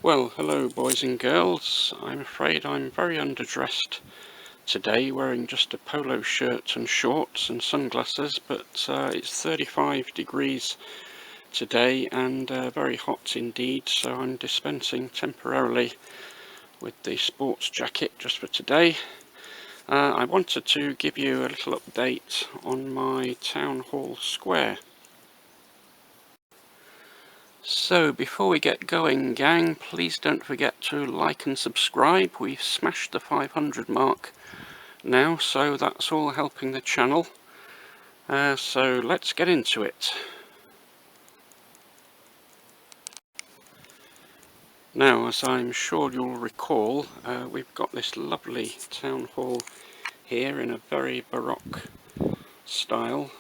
Well, hello boys and girls. I'm afraid I'm very underdressed today, wearing just a polo shirt and shorts and sunglasses, but it's 35 degrees today and very hot indeed, so I'm dispensing temporarily with the sports jacket just for today. I wanted to give you a little update on my Town Hall Square. So before we get going, gang, please don't forget to like and subscribe. We've smashed the 500 mark now, so that's all helping the channel. So let's get into it. Now, as I'm sure you'll recall, we've got this lovely town hall here in a very baroque style.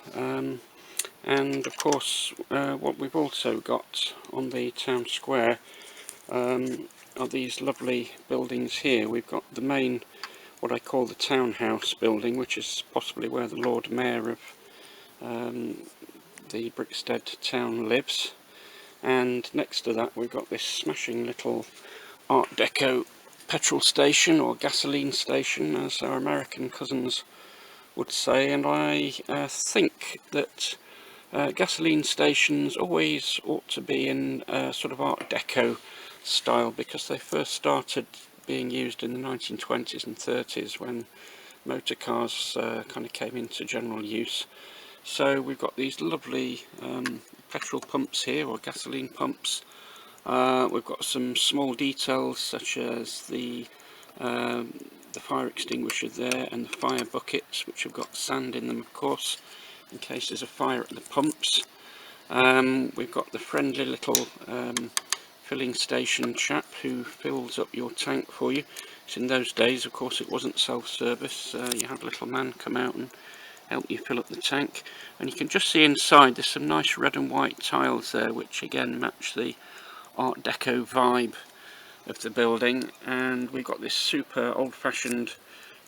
And of course, what we've also got on the town square are these lovely buildings here. We've got the main, what I call the townhouse building, which is possibly where the Lord Mayor of the Brickstead town lives. And next to that we've got this smashing little Art Deco petrol station, or gasoline station as our American cousins would say. And I think that gasoline stations always ought to be in sort of Art Deco style, because they first started being used in the 1920s and 30s when motor cars kind of came into general use. So we've got these lovely petrol pumps here, or gasoline pumps. We've got some small details such as the fire extinguisher there, and the fire buckets, which have got sand in them, of course, in case there's a fire at the pumps. We've got the friendly little filling station chap who fills up your tank for you. So in those days, of course, it wasn't self-service. You had a little man come out and help you fill up the tank. And you can just see inside there's some nice red and white tiles there, which again match the Art Deco vibe of the building. And we've got this super old-fashioned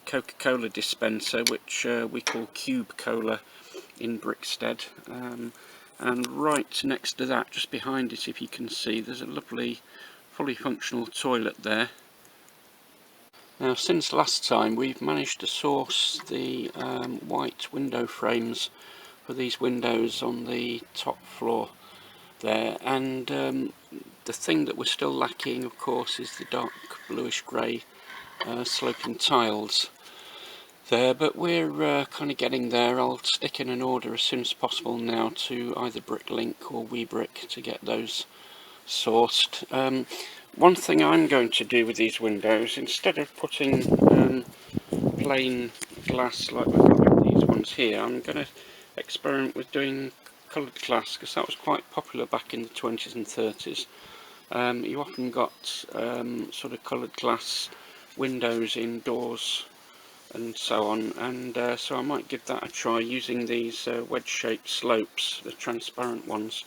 Coca-Cola dispenser, which we call Cube Cola in Brickstead. And right next to that, just behind it, if you can see, there's a lovely fully functional toilet there. Now, since last time, we've managed to source the white window frames for these windows on the top floor there, and the thing that we're still lacking, of course, is the dark bluish grey sloping tiles there, but we're kind of getting there. I'll stick in an order as soon as possible now to either Bricklink or WeBrick to get those sourced. One thing I'm going to do with these windows, instead of putting plain glass like we've got with these ones here, I'm going to experiment with doing coloured glass, because that was quite popular back in the 20s and 30s. You often got sort of coloured glass windows indoors and so on, and so I might give that a try using these wedge-shaped slopes, the transparent ones.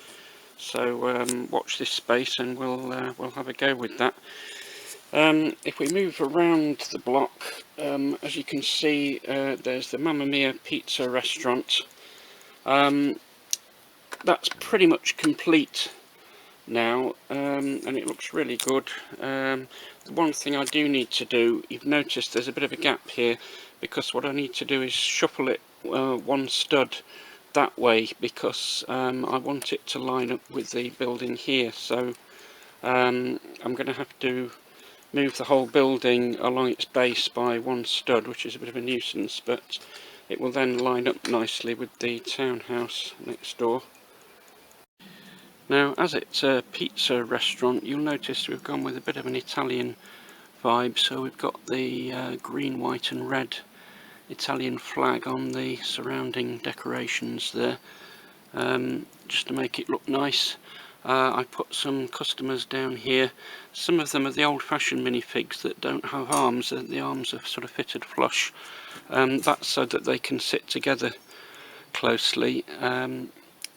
So watch this space and we'll have a go with that. If we move around the block, as you can see, there's the Mamma Mia pizza restaurant. That's pretty much complete now, and it looks really good. The one thing I do need to do, you've noticed there's a bit of a gap here, because what I need to do is shuffle it one stud that way, because I want it to line up with the building here. So I'm going to have to move the whole building along its base by one stud, which is a bit of a nuisance, but it will then line up nicely with the townhouse next door. Now, as it's a pizza restaurant, you'll notice we've gone with a bit of an Italian vibe. So we've got the green, white and red Italian flag on the surrounding decorations there, just to make it look nice. I put some customers down here. Some of them are the old-fashioned minifigs that don't have arms. The arms are sort of fitted flush. That's so that they can sit together closely.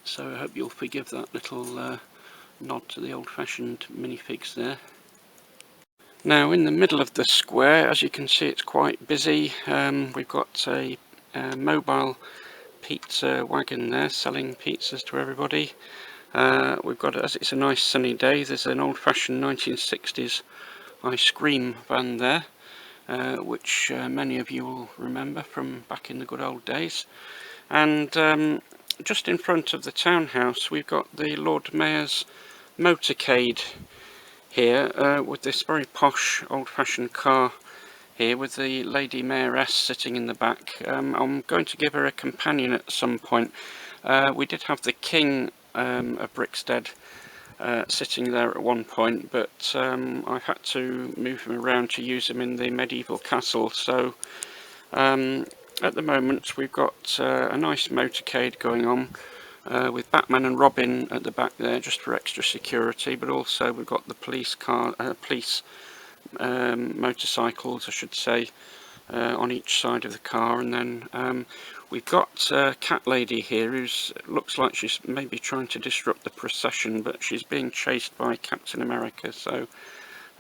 So I hope you'll forgive that little nod to the old-fashioned minifigs there. Now, in the middle of the square, as you can see, it's quite busy. We've got a mobile pizza wagon there selling pizzas to everybody. We've got, as it's a nice sunny day, there's an old-fashioned 1960s ice cream van there, which many of you will remember from back in the good old days. And just in front of the townhouse we've got the Lord Mayor's motorcade here, with this very posh old-fashioned car here with the Lady Mayoress sitting in the back. I'm going to give her a companion at some point. We did have the King of Brixted sitting there at one point, but I've had to move him around to use him in the medieval castle, so at the moment we've got a nice motorcade going on with Batman and Robin at the back there just for extra security, but also we've got the police motorcycles, I should say, on each side of the car. And then we've got Cat Lady here, who looks like she's maybe trying to disrupt the procession, but she's being chased by Captain America, so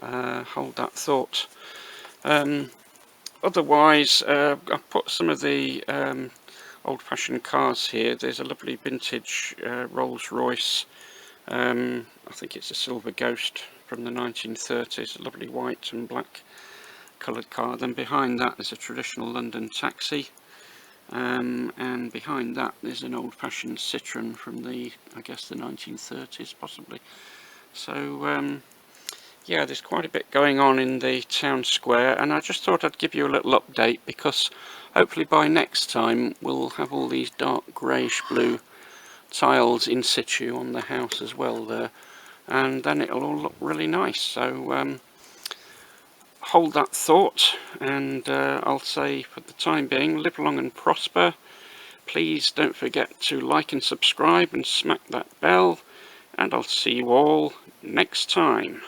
hold that thought. Otherwise, I've put some of the old-fashioned cars here. There's a lovely vintage Rolls-Royce, I think it's a Silver Ghost from the 1930s, a lovely white and black coloured car. Then behind that there's a traditional London taxi, and behind that there's an old-fashioned Citroen from the, I guess, the 1930s possibly. So yeah, there's quite a bit going on in the town square, and I just thought I'd give you a little update, because hopefully by next time we'll have all these dark greyish blue tiles in situ on the house as well there, and then it'll all look really nice. So hold that thought, and I'll say for the time being, live long and prosper. Please don't forget to like and subscribe and smack that bell, and I'll see you all next time.